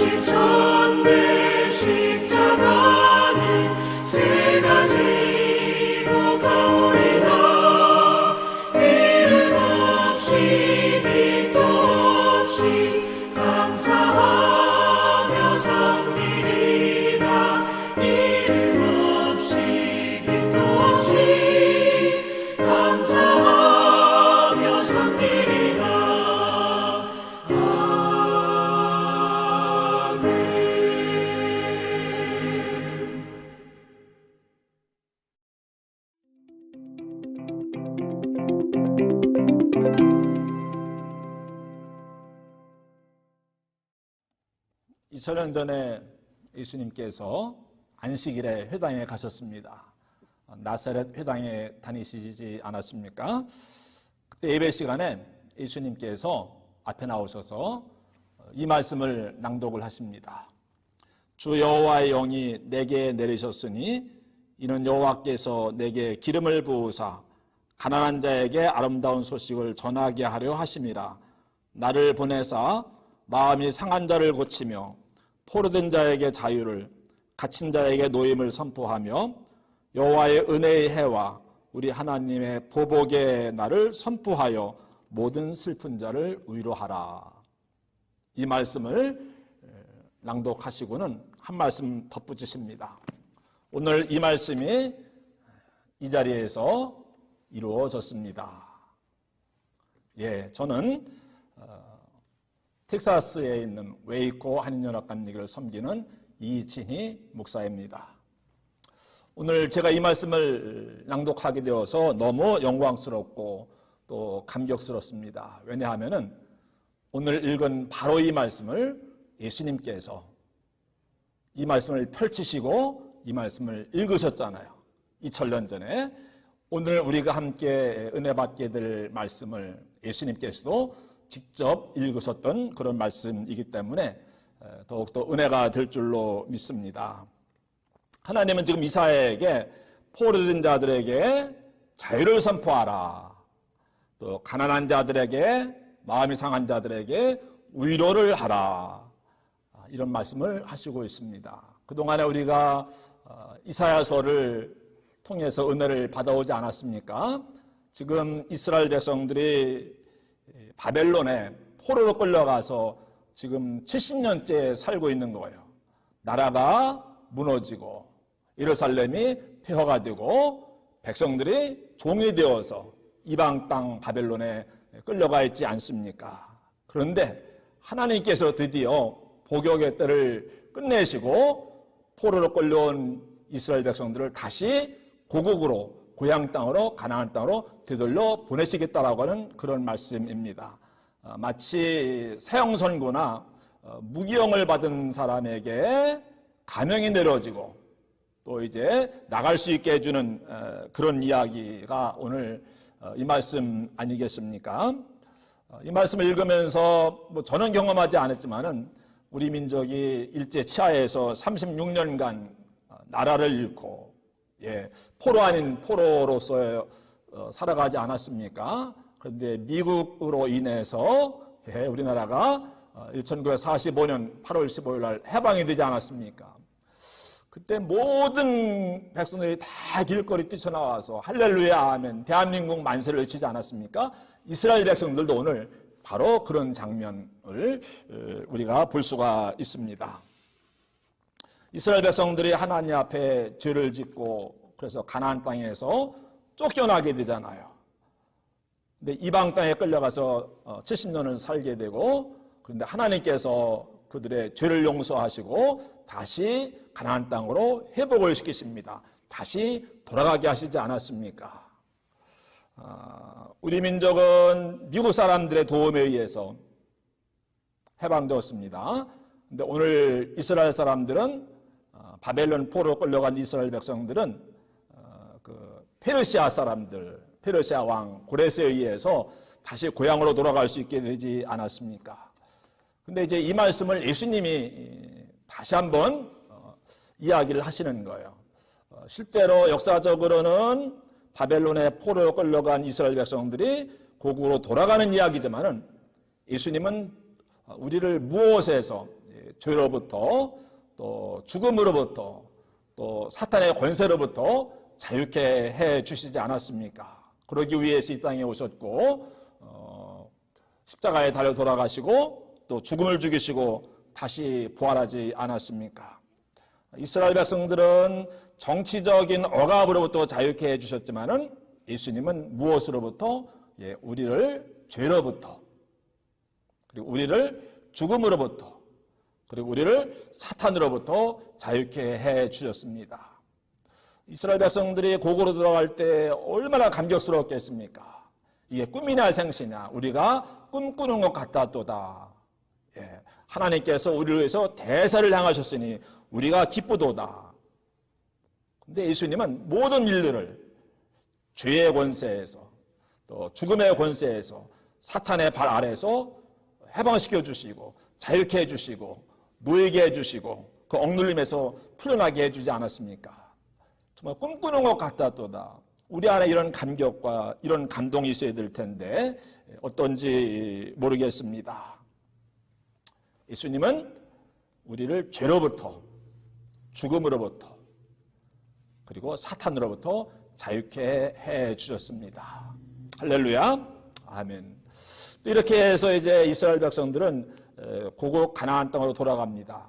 지쳤네 십자가는 제가 지고 가오리다. 이름 없이 빛도 없이 감사하며 섬기리다. 이름 없이 빛도 없이 감사하며 섬기리다. 이 2000년 전에 예수님께서 안식일에 회당에 가셨습니다. 나사렛 회당에 다니시지 않았습니까? 그때 예배 시간에 예수님께서 앞에 나오셔서 이 말씀을 낭독을 하십니다. 주 여호와의 영이 내게 내리셨으니 이는 여호와께서 내게 기름을 부으사 가난한 자에게 아름다운 소식을 전하게 하려 하심이라. 나를 보내사 마음이 상한 자를 고치며 포로된 자에게 자유를, 갇힌 자에게 노임을 선포하며 여호와의 은혜의 해와 우리 하나님의 보복의 날을 선포하여 모든 슬픈 자를 위로하라. 이 말씀을 낭독하시고는 한 말씀 덧붙이십니다. 오늘 이 말씀이 이 자리에서 이루어졌습니다. 저는 텍사스에 있는 웨이코 한인연합감리교를 섬기는 이진희 목사입니다. 오늘 제가 이 말씀을 낭독하게 되어서 너무 영광스럽고 또 감격스럽습니다. 왜냐하면 오늘 읽은 바로 이 말씀을 예수님께서 이 말씀을 펼치시고 이 말씀을 읽으셨잖아요. 2000년 전에. 오늘 우리가 함께 은혜 받게 될 말씀을 예수님께서도 직접 읽으셨던 그런 말씀이기 때문에 더욱더 은혜가 될 줄로 믿습니다. 하나님은 지금 이사야에게 포로된 자들에게 자유를 선포하라, 또 가난한 자들에게, 마음이 상한 자들에게 위로를 하라, 이런 말씀을 하시고 있습니다. 그동안에 우리가 이사야서를 통해서 은혜를 받아오지 않았습니까? 지금 이스라엘 백성들이 바벨론에 포로로 끌려가서 지금 70년째 살고 있는 거예요. 나라가 무너지고 예루살렘이 폐허가 되고 백성들이 종이 되어서 이방 땅 바벨론에 끌려가 있지 않습니까? 그런데 하나님께서 드디어 복역의 때를 끝내시고 포로로 끌려온 이스라엘 백성들을 다시 고국으로, 고향 땅으로, 가나안 땅으로 되돌려 보내시겠다라고 하는 그런 말씀입니다. 마치 사형선고나 무기형을 받은 사람에게 감형이 내려지고 또 이제 나갈 수 있게 해주는 그런 이야기가 오늘 이 말씀 아니겠습니까? 이 말씀을 읽으면서 저는 경험하지 않았지만은 우리 민족이 일제 치하에서 36년간 나라를 잃고 포로 아닌 포로로서 살아가지 않았습니까? 그런데 미국으로 인해서 우리나라가 1945년 8월 15일 날 해방이 되지 않았습니까? 그때 모든 백성들이 다 길거리 뛰쳐나와서 할렐루야 하면 대한민국 만세를 외치지 않았습니까? 이스라엘 백성들도 오늘 바로 그런 장면을 우리가 볼 수가 있습니다. 이스라엘 백성들이 하나님 앞에 죄를 짓고 그래서 가나안 땅에서 쫓겨나게 되잖아요. 근데 이방 땅에 끌려가서 70년을 살게 되고, 그런데 하나님께서 그들의 죄를 용서하시고 다시 가나안 땅으로 회복을 시키십니다. 다시 돌아가게 하시지 않았습니까? 우리 민족은 미국 사람들의 도움에 의해서 해방되었습니다. 그런데 오늘 이스라엘 사람들은 바벨론 포로 끌려간 이스라엘 백성들은 그 페르시아 사람들, 페르시아 왕 고레스에 의해서 다시 고향으로 돌아갈 수 있게 되지 않았습니까? 근데 이제 이 말씀을 예수님이 다시 한번 이야기를 하시는 거예요. 실제로 역사적으로는 바벨론에 포로로 끌려간 이스라엘 백성들이 고국으로 돌아가는 이야기지만은 예수님은 우리를 무엇에서 죄로부터 또 죽음으로부터 또 사탄의 권세로부터 자유케 해 주시지 않았습니까? 그러기 위해서 이 땅에 오셨고 십자가에 달려 돌아가시고 또 죽음을 죽이시고 다시 부활하지 않았습니까? 이스라엘 백성들은 정치적인 억압으로부터 자유케 해주셨지만은 예수님은 무엇으로부터? 우리를 죄로부터, 그리고 우리를 죽음으로부터, 그리고 우리를 사탄으로부터 자유케 해주셨습니다. 이스라엘 백성들이 고국으로 들어갈 때 얼마나 감격스러웠겠습니까? 이게 꿈이냐 생시냐, 우리가 꿈꾸는 것 같았도다. 하나님께서 우리를 위해서 대사를 향하셨으니 우리가 기쁘도다. 근데 예수님은 모든 일들을 죄의 권세에서 또 죽음의 권세에서 사탄의 발 아래에서 해방시켜 주시고 자유케 해주시고 노예게 해주시고 그 억눌림에서 풀려나게 해주지 않았습니까? 정말 꿈꾸는 것 같았도다. 우리 안에 이런 감격과 이런 감동이 있어야 될 텐데 어떤지 모르겠습니다. 예수님은 우리를 죄로부터, 죽음으로부터, 그리고 사탄으로부터 자유케 해 주셨습니다. 할렐루야, 아멘. 이렇게 해서 이제 이스라엘 백성들은 고국 가나안 땅으로 돌아갑니다.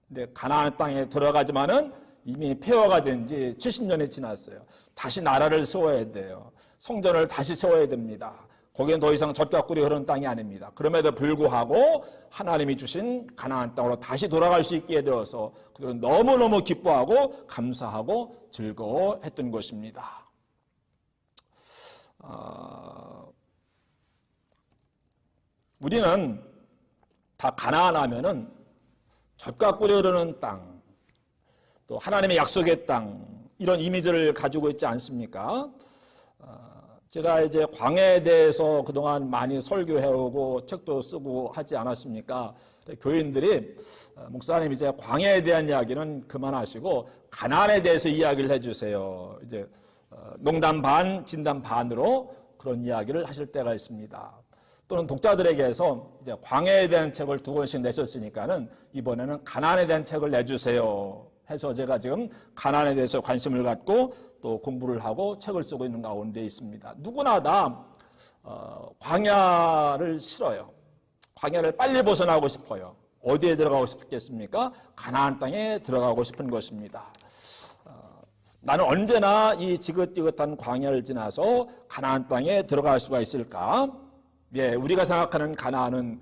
근데 가나안 땅에 들어가지만은 이미 폐허가 된 지 70년이 지났어요. 다시 나라를 세워야 돼요. 성전을 다시 세워야 됩니다. 거기는 더 이상 젖과 꿀이 흐르는 땅이 아닙니다. 그럼에도 불구하고 하나님이 주신 가나안 땅으로 다시 돌아갈 수 있게 되어서 그들은 너무너무 기뻐하고 감사하고 즐거워했던 것입니다. 우리는 다 가나안 하면은 젖과 꿀이 흐르는 땅, 또 하나님의 약속의 땅, 이런 이미지를 가지고 있지 않습니까? 제가 이제 광야에 대해서 그동안 많이 설교해오고 책도 쓰고 하지 않았습니까? 교인들이 목사님 이제 광야에 대한 이야기는 그만하시고 가나안에 대해서 이야기를 해주세요. 이제 농담 반, 진담 반으로 그런 이야기를 하실 때가 있습니다. 또는 독자들에게서 이제 광야에 대한 책을 2권씩 내셨으니까는 이번에는 가나안에 대한 책을 내주세요. 해서 제가 지금 가나안에 대해서 관심을 갖고 또 공부를 하고 책을 쓰고 있는 가운데 있습니다. 누구나 다 광야를 싫어요. 광야를 빨리 벗어나고 싶어요. 어디에 들어가고 싶겠습니까? 가나안 땅에 들어가고 싶은 것입니다. 나는 언제나 이 지긋지긋한 광야를 지나서 가나안 땅에 들어갈 수가 있을까? 우리가 생각하는 가나안은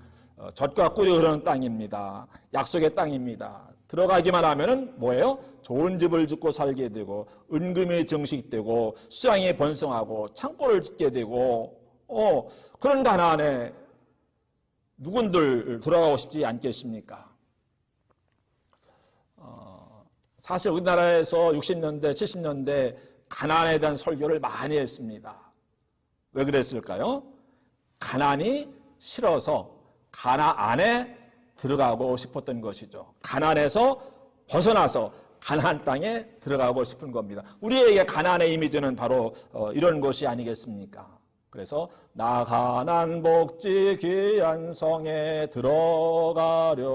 젖과 꿀이 흐르는 땅입니다. 약속의 땅입니다. 들어가기만 하면은 뭐예요? 좋은 집을 짓고 살게 되고 은금이 증식되고 수양이 번성하고 창고를 짓게 되고 그런 가나안에 누군들 들어가고 싶지 않겠습니까? 사실 우리나라에서 60년대, 70년대 가나안에 대한 설교를 많이 했습니다. 왜 그랬을까요? 가나안이 싫어서 가나안에 들어가고 싶었던 것이죠. 가나안에서 벗어나서 가나안 땅에 들어가고 싶은 겁니다. 우리에게 가나안의 이미지는 바로 이런 것이 아니겠습니까? 그래서 나 가나안 복지 귀한 성에 들어가려고,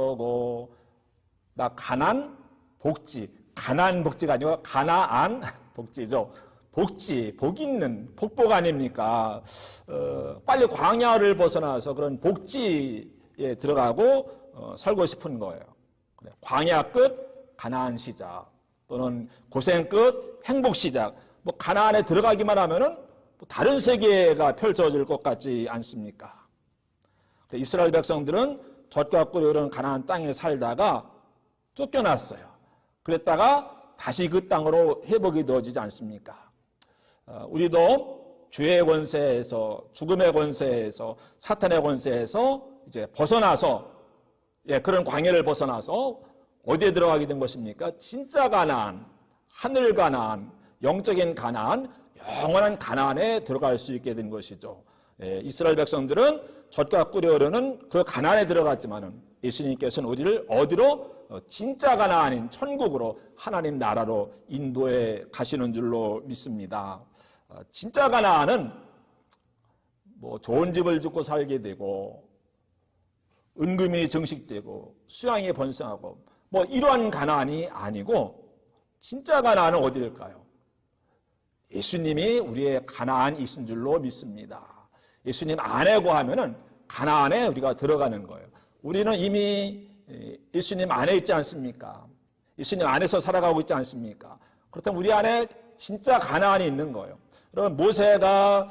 나 가나안 복지, 가나안 복지가 아니고 가나안 복지죠. 복지, 복 있는, 복복 아닙니까? 빨리 광야를 벗어나서 그런 복지에 들어가고 살고 싶은 거예요. 광야 끝, 가나안 시작. 또는 고생 끝, 행복 시작. 뭐 가나안에 들어가기만 하면은 다른 세계가 펼쳐질 것 같지 않습니까? 이스라엘 백성들은 젖과 꿀이 흐르는 가나안 땅에 살다가 쫓겨났어요. 그랬다가 다시 그 땅으로 회복이 되어지지 않습니까? 우리도 죄의 권세에서, 죽음의 권세에서, 사탄의 권세에서 이제 벗어나서, 그런 광야를 벗어나서 어디에 들어가게 된 것입니까? 진짜 가나안, 하늘 가나안, 영적인 가나안, 영원한 가나안에 들어갈 수 있게 된 것이죠. 이스라엘 백성들은 젖과 꿀이 흐르는 그 가나안에 들어갔지만은 예수님께서는 우리를 어디로? 진짜 가나안인 천국으로, 하나님 나라로 인도해 가시는 줄로 믿습니다. 진짜 가나안은 뭐 좋은 집을 짓고 살게 되고 은금이 증식되고 수양이 번성하고 뭐 이러한 가나안이 아니고 진짜 가나안은 어디일까요? 예수님이 우리의 가나안이신 줄로 믿습니다. 예수님 안에 거하면은 가나안에 우리가 들어가는 거예요. 우리는 이미 예수님 안에 있지 않습니까? 예수님 안에서 살아가고 있지 않습니까? 그렇다면 우리 안에 진짜 가나안이 있는 거예요. 여러분, 모세가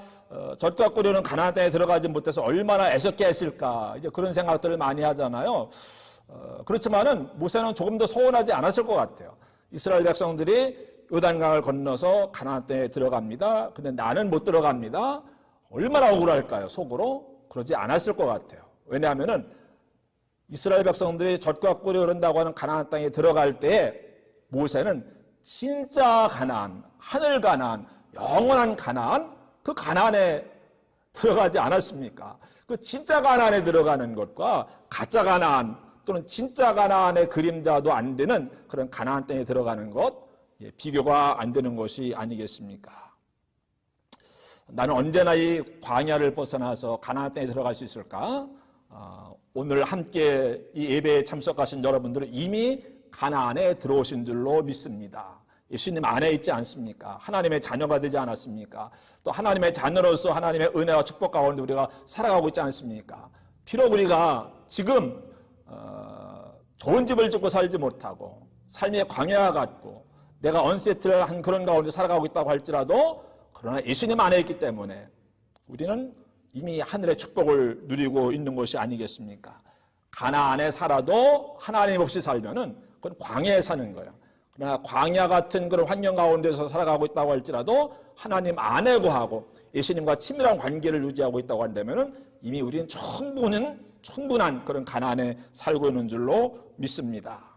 젖과 꿀이는 가나안 땅에 들어가지 못해서 얼마나 애석해 했을까, 이제 그런 생각들을 많이 하잖아요. 그렇지만은 모세는 조금 더 서운하지 않았을 것 같아요. 이스라엘 백성들이 요단강을 건너서 가나안 땅에 들어갑니다. 근데 나는 못 들어갑니다. 얼마나 억울할까요? 속으로? 그러지 않았을 것 같아요. 왜냐하면은 이스라엘 백성들이 젖과 꿀이 흐른다고 하는 가나안 땅에 들어갈 때 모세는 진짜 가나안, 하늘 가나안, 영원한 가나안, 그 가나안에 들어가지 않았습니까? 그 진짜 가나안에 들어가는 것과 가짜 가나안 또는 진짜 가나안의 그림자도 안 되는 그런 가나안 땅에 들어가는 것, 비교가 안 되는 것이 아니겠습니까? 나는 언제나 이 광야를 벗어나서 가나안 땅에 들어갈 수 있을까? 오늘 함께 이 예배에 참석하신 여러분들은 이미 가나안에 들어오신 줄로 믿습니다. 예수님 안에 있지 않습니까? 하나님의 자녀가 되지 않았습니까? 또 하나님의 자녀로서 하나님의 은혜와 축복 가운데 우리가 살아가고 있지 않습니까? 비록 우리가 지금 좋은 집을 짓고 살지 못하고 삶의 광야 같고 내가 언세트를 한 그런 가운데 살아가고 있다고 할지라도 그러나 예수님 안에 있기 때문에 우리는 이미 하늘의 축복을 누리고 있는 것이 아니겠습니까? 가나안에 살아도 하나님 없이 살면은 그건 광야에 사는 거예요. 그러나 광야 같은 그런 환경 가운데서 살아가고 있다고 할지라도 하나님 안에 거하고 예수님과 친밀한 관계를 유지하고 있다고 한다면은 이미 우리는 충분한 그런 가나안에 살고 있는 줄로 믿습니다.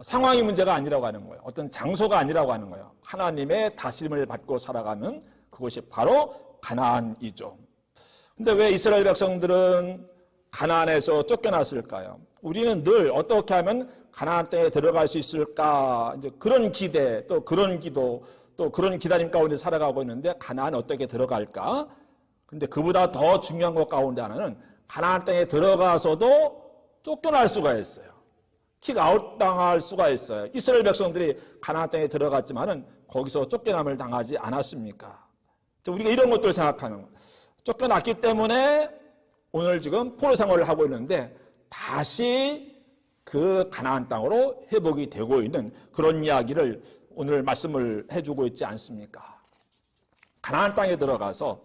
상황이 문제가 아니라고 하는 거예요. 어떤 장소가 아니라고 하는 거예요. 하나님의 다스림을 받고 살아가는 그것이 바로 가나안이죠. 근데 왜 이스라엘 백성들은 가나안에서 쫓겨났을까요? 우리는 늘 어떻게 하면 가나안 땅에 들어갈 수 있을까? 이제 그런 기대, 또 그런 기도, 또 그런 기다림 가운데 살아가고 있는데 가나안 어떻게 들어갈까? 근데 그보다 더 중요한 것 가운데 하나는 가나안 땅에 들어가서도 쫓겨날 수가 있어요. 킥아웃 당할 수가 있어요. 이스라엘 백성들이 가나안 땅에 들어갔지만은 거기서 쫓겨남을 당하지 않았습니까? 우리가 이런 것들을 생각하는 거예요. 쫓겨났기 때문에 오늘 지금 포로 생활을 하고 있는데 다시 그 가나안 땅으로 회복이 되고 있는 그런 이야기를 오늘 말씀을 해주고 있지 않습니까? 가나안 땅에 들어가서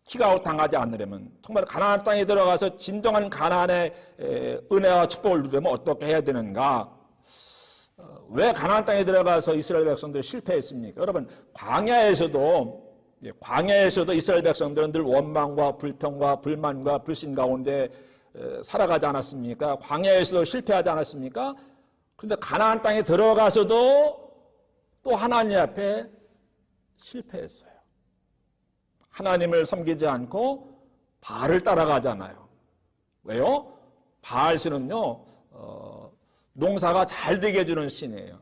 킥아웃 당하지 않으려면 정말 가나안 땅에 들어가서 진정한 가나안의 은혜와 축복을 누리려면 어떻게 해야 되는가? 왜 가나안 땅에 들어가서 이스라엘 백성들이 실패했습니까? 여러분, 광야에서도 이스라엘 백성들은 늘 원망과 불평과 불만과 불신 가운데 살아가지 않았습니까? 광야에서도 실패하지 않았습니까? 그런데 가나안 땅에 들어가서도 또 하나님 앞에 실패했어요. 하나님을 섬기지 않고 바알을 따라가잖아요. 왜요? 바알신은요, 농사가 잘 되게 해주는 신이에요.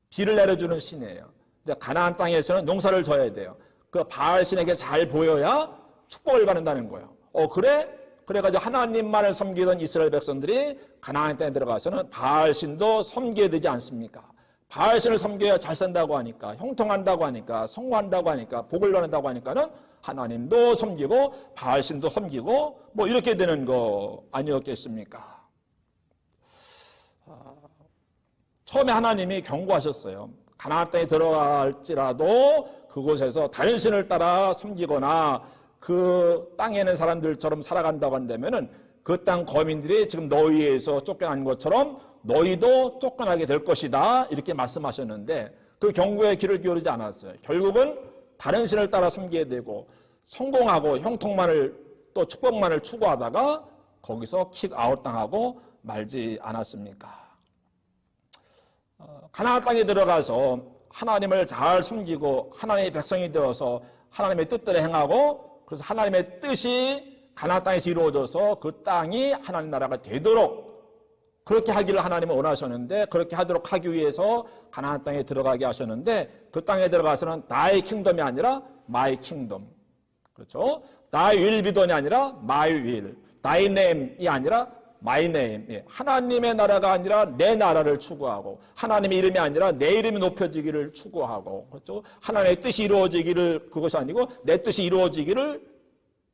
비를 내려주는 신이에요. 근데 가나안 땅에서는 농사를 져야 돼요. 그 바알신에게 잘 보여야 축복을 받는다는 거예요. 그래? 그래가지고 하나님만을 섬기던 이스라엘 백성들이 가나안 땅에 들어가서는 바알신도 섬겨야 되지 않습니까? 바알신을 섬겨야 잘 산다고 하니까, 형통한다고 하니까, 성공한다고 하니까, 복을 받는다고 하니까는 하나님도 섬기고 바알신도 섬기고 뭐 이렇게 되는 거 아니었겠습니까? 처음에 하나님이 경고하셨어요. 가나안 땅에 들어갈지라도 그곳에서 다른 신을 따라 섬기거나 그 땅에 있는 사람들처럼 살아간다고 한다면은 그 땅 거민들이 지금 너희에서 쫓겨난 것처럼 너희도 쫓겨나게 될 것이다. 이렇게 말씀하셨는데 그 경고에 귀를 기울이지 않았어요. 결국은 다른 신을 따라 섬기게 되고 성공하고 형통만을 또 축복만을 추구하다가 거기서 킥아웃 당하고 말지 않았습니까? 가나안 땅에 들어가서 하나님을 잘 섬기고 하나님의 백성이 되어서 하나님의 뜻대로 행하고 그래서 하나님의 뜻이 가나안 땅에서 이루어져서 그 땅이 하나님 나라가 되도록 그렇게 하기를 하나님은 원하셨는데 그렇게 하도록 하기 위해서 가나안 땅에 들어가게 하셨는데 그 땅에 들어가서는 나의 킹덤이 아니라 마이 킹덤, 그렇죠? 나의 윌 비던이 아니라 마이 윌, thy name이 아니라 my name. 예, 하나님의 나라가 아니라 내 나라를 추구하고 하나님의 이름이 아니라 내 이름이 높여지기를 추구하고 그렇죠? 하나님의 뜻이 이루어지기를 그것이 아니고 내 뜻이 이루어지기를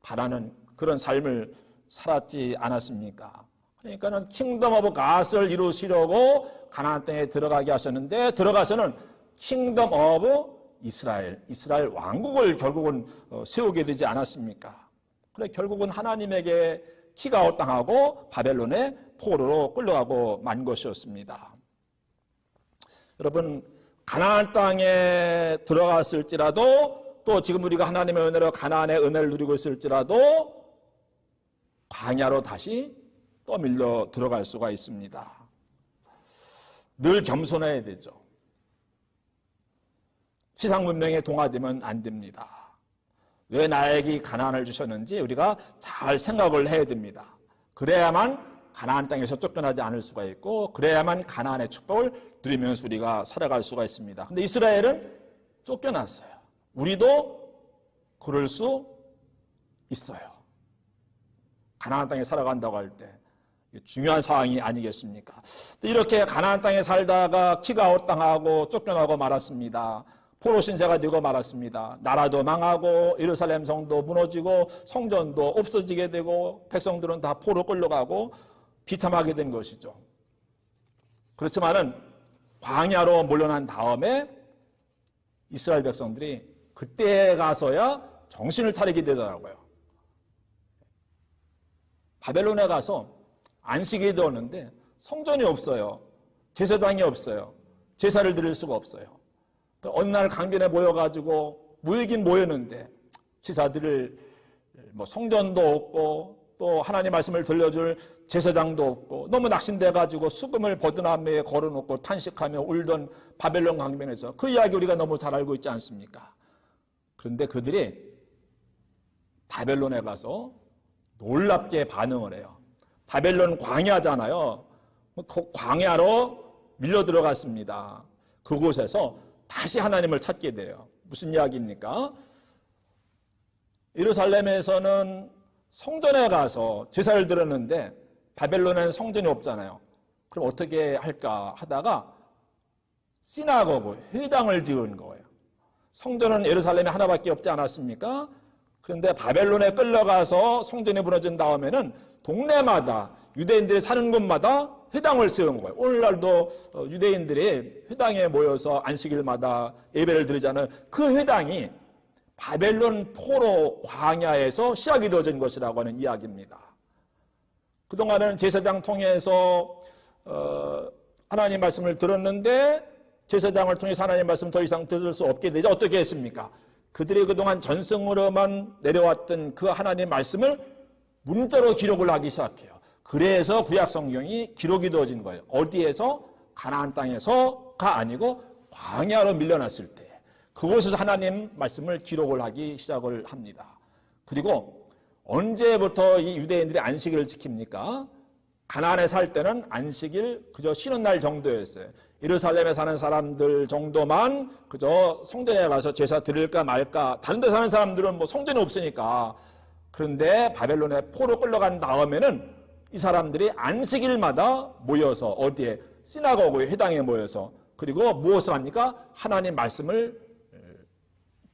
바라는 그런 삶을 살았지 않았습니까? 그러니까는 킹덤 오브 갓을 이루시려고 가나안 땅에 들어가게 하셨는데 들어가서는 킹덤 오브 이스라엘 왕국을 결국은 세우게 되지 않았습니까? 그래 결국은 하나님에게 키가 당하고 바벨론의 포로로 끌려가고 만 것이었습니다. 여러분 가나안 땅에 들어갔을지라도 또 지금 우리가 하나님의 은혜로 가나안의 은혜를 누리고 있을지라도 광야로 다시 떠밀려 들어갈 수가 있습니다. 늘 겸손해야 되죠. 지상 문명에 동화되면 안 됩니다. 왜 나에게 가나안을 주셨는지 우리가 잘 생각을 해야 됩니다. 그래야만 가나안 땅에서 쫓겨나지 않을 수가 있고 그래야만 가나안의 축복을 누리면서 우리가 살아갈 수가 있습니다. 근데 이스라엘은 쫓겨났어요. 우리도 그럴 수 있어요. 가나안 땅에 살아간다고 할 때 중요한 사항이 아니겠습니까? 이렇게 가나안 땅에 살다가 키가 엇당하고 쫓겨나고 말았습니다. 포로 신세가 되고 말았습니다. 나라도 망하고 예루살렘 성도 무너지고 성전도 없어지게 되고 백성들은 다 포로 끌려가고 비참하게 된 것이죠. 그렇지만은 광야로 물러난 다음에 이스라엘 백성들이 그때 가서야 정신을 차리게 되더라고요. 바벨론에 가서 안식이 되었는데 성전이 없어요. 제사장이 없어요. 제사를 드릴 수가 없어요. 어느 날 강변에 모여가지고 모이긴 모였는데 제사드릴 성전도 없고 또 하나님 말씀을 들려줄 제사장도 없고 너무 낙심돼가지고 수금을 버드나무에 걸어놓고 탄식하며 울던 바벨론 강변에서 그 이야기 우리가 너무 잘 알고 있지 않습니까? 그런데 그들이 바벨론에 가서 놀랍게 반응을 해요. 바벨론 광야잖아요. 광야로 밀려 들어갔습니다. 그곳에서 다시 하나님을 찾게 돼요. 무슨 이야기입니까? 예루살렘에서는 성전에 가서 제사를 드렸는데 바벨론에는 성전이 없잖아요. 그럼 어떻게 할까 하다가 시나고그, 회당을 지은 거예요. 성전은 예루살렘에 하나밖에 없지 않았습니까? 그런데 바벨론에 끌려가서 성전이 무너진 다음에는 동네마다 유대인들이 사는 곳마다 회당을 세운 거예요. 오늘날도 유대인들이 회당에 모여서 안식일마다 예배를 드리잖아요. 그 회당이 바벨론 포로 광야에서 시작이 되어진 것이라고 하는 이야기입니다. 그동안은 제사장 통해서 하나님 말씀을 들었는데 제사장을 통해서 하나님 말씀 더 이상 들을 수 없게 되자 어떻게 했습니까? 그들이 그동안 전승으로만 내려왔던 그 하나님 말씀을 문자로 기록을 하기 시작해요. 그래서 구약 성경이 기록이 되어진 거예요. 어디에서? 가나안 땅에서가 아니고 광야로 밀려났을 때 그곳에서 하나님 말씀을 기록을 하기 시작을 합니다. 그리고 언제부터 이 유대인들이 안식일을 지킵니까? 가나안에 살 때는 안식일 그저 쉬는 날 정도였어요. 예루살렘에 사는 사람들 정도만 그저 성전에 가서 제사 드릴까 말까. 다른 데 사는 사람들은 뭐 성전이 없으니까. 그런데 바벨론에 포로 끌려간 다음에는 이 사람들이 안식일마다 모여서 어디에? 시나고그의 회당에 모여서 그리고 무엇을 합니까? 하나님 말씀을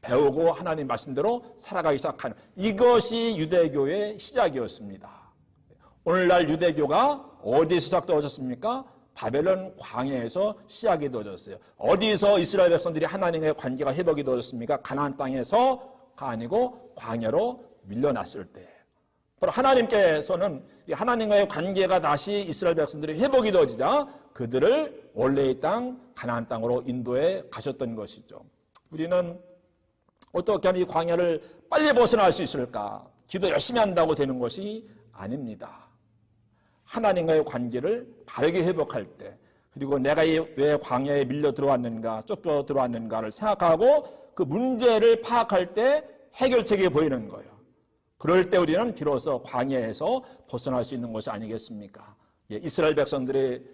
배우고 하나님 말씀대로 살아가기 시작하는 이것이 유대교의 시작이었습니다. 오늘날 유대교가 어디서 시작되어졌습니까? 바벨론 광야에서 시작이 되어졌어요. 어디서 이스라엘 백성들이 하나님의 관계가 회복이 되어졌습니까? 가나안 땅에서가 아니고 광야로 밀려났을 때. 바로 하나님께서는 하나님과의 관계가 다시 이스라엘 백성들이 회복이 되어지자 그들을 원래의 땅 가나안 땅으로 인도해 가셨던 것이죠. 우리는 어떻게 하면 이 광야를 빨리 벗어날 수 있을까? 기도 열심히 한다고 되는 것이 아닙니다. 하나님과의 관계를 바르게 회복할 때 그리고 내가 왜 광야에 밀려 들어왔는가 쫓겨 들어왔는가를 생각하고 그 문제를 파악할 때 해결책이 보이는 거예요. 그럴 때 우리는 비로소 광야에서 벗어날 수 있는 것이 아니겠습니까? 이스라엘 백성들이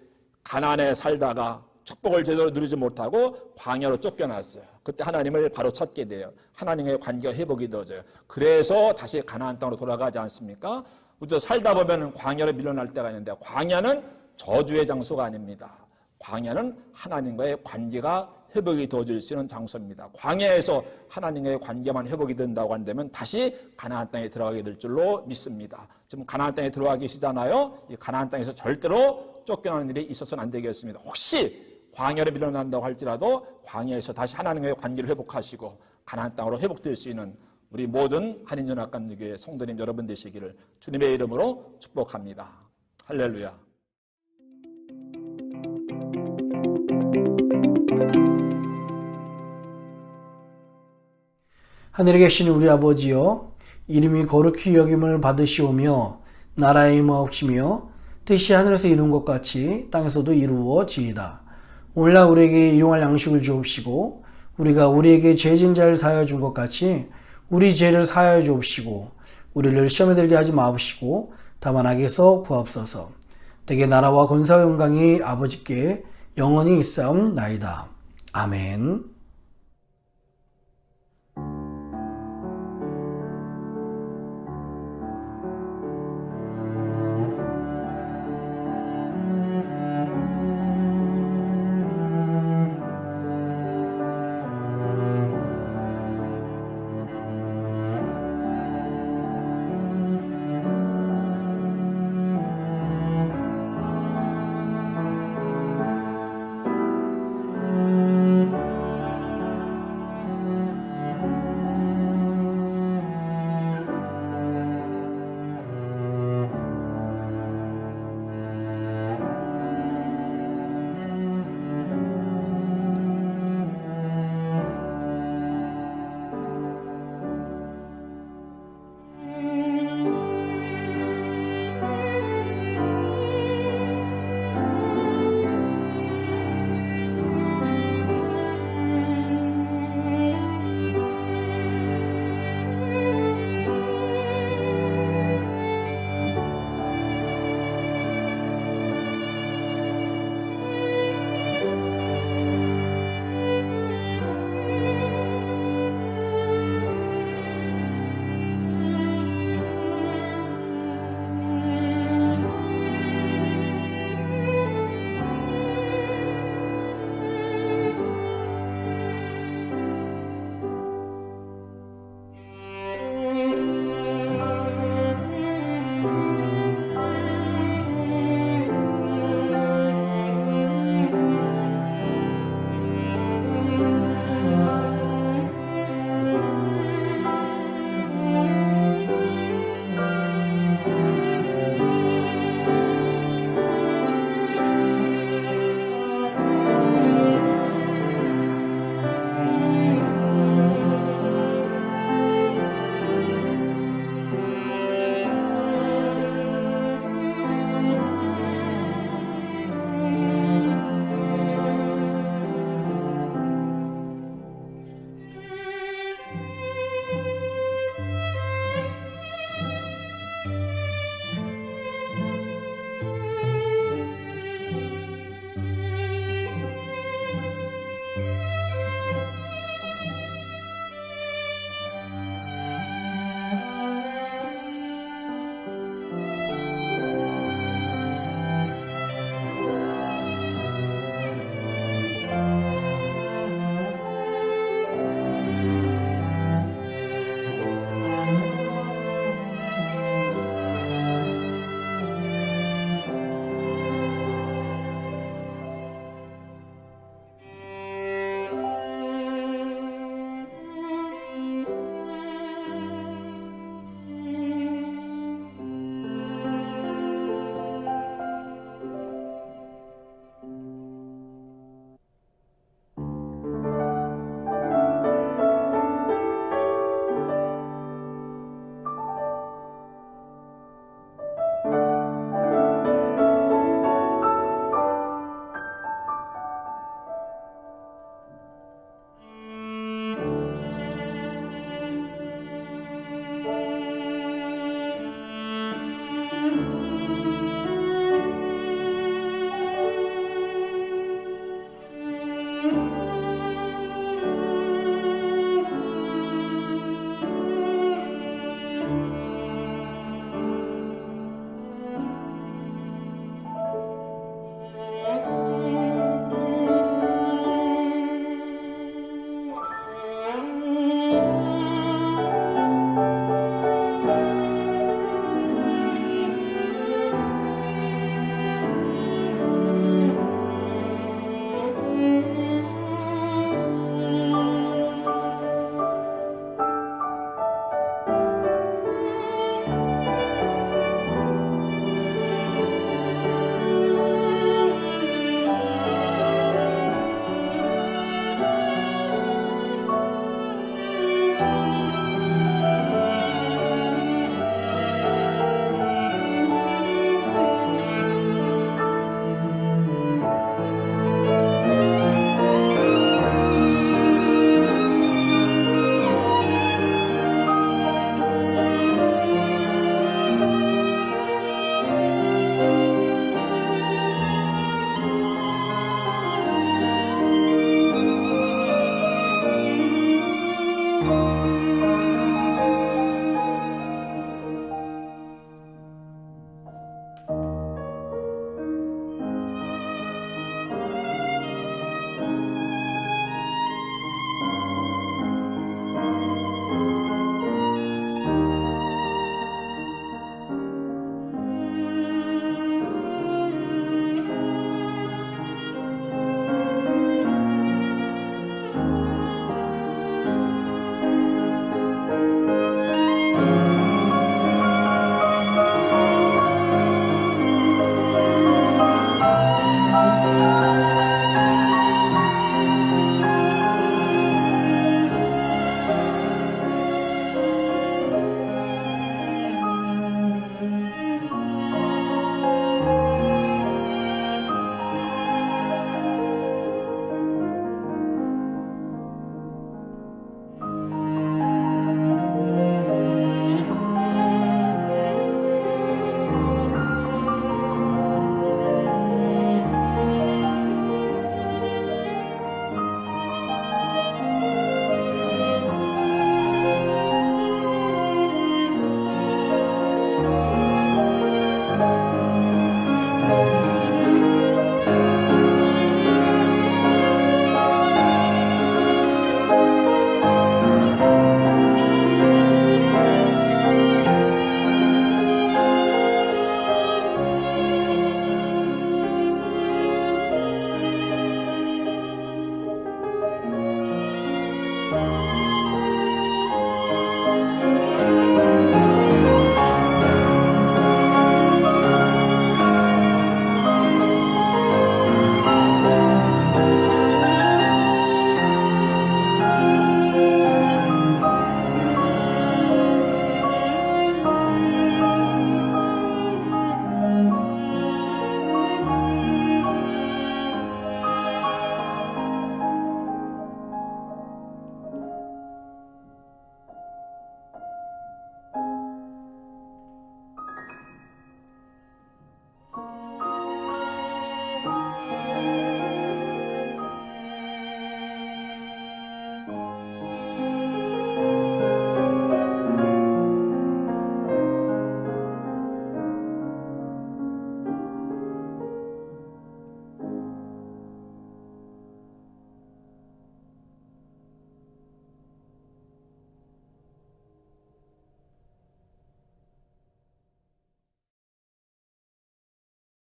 가나안에 살다가 축복을 제대로 누리지 못하고 광야로 쫓겨났어요. 그때 하나님을 바로 찾게 돼요. 하나님의 관계가 회복이 되어져요. 그래서 다시 가나안 땅으로 돌아가지 않습니까? 우리도 살다 보면 광야로 밀려날 때가 있는데 광야는 저주의 장소가 아닙니다. 광야는 하나님과의 관계가 회복이 되어질 수 있는 장소입니다. 광야에서 하나님과의 관계만 회복이 된다고 한다면 다시 가나안 땅에 들어가게 될 줄로 믿습니다. 지금 가나안 땅에 들어가 계시잖아요. 이 가나안 땅에서 절대로 쫓겨나는 일이 있어서는 안 되겠습니다. 혹시 광야로 밀려난다고 할지라도 광야에서 다시 하나님과의 관계를 회복하시고 가나안 땅으로 회복될 수 있는 우리 모든 한인연합감리교회 성도님 여러분 되시기를 주님의 이름으로 축복합니다. 할렐루야. 하늘에 계신 우리 아버지여, 이름이 거룩히 여김을 받으시오며 나라의 임하옵시며 뜻이 하늘에서 이룬 것 같이 땅에서도 이루어지이다. 오늘날 우리에게 일용할 양식을 주옵시고 우리가 우리에게 죄진 자를 사하여 준 것 같이 우리 죄를 사하여 주옵시고 우리를 시험에 들게 하지 마옵시고 다만 악에서 구하옵소서. 대개 나라와 권세와 영광이 아버지께 영원히 있사옵나이다. 아멘.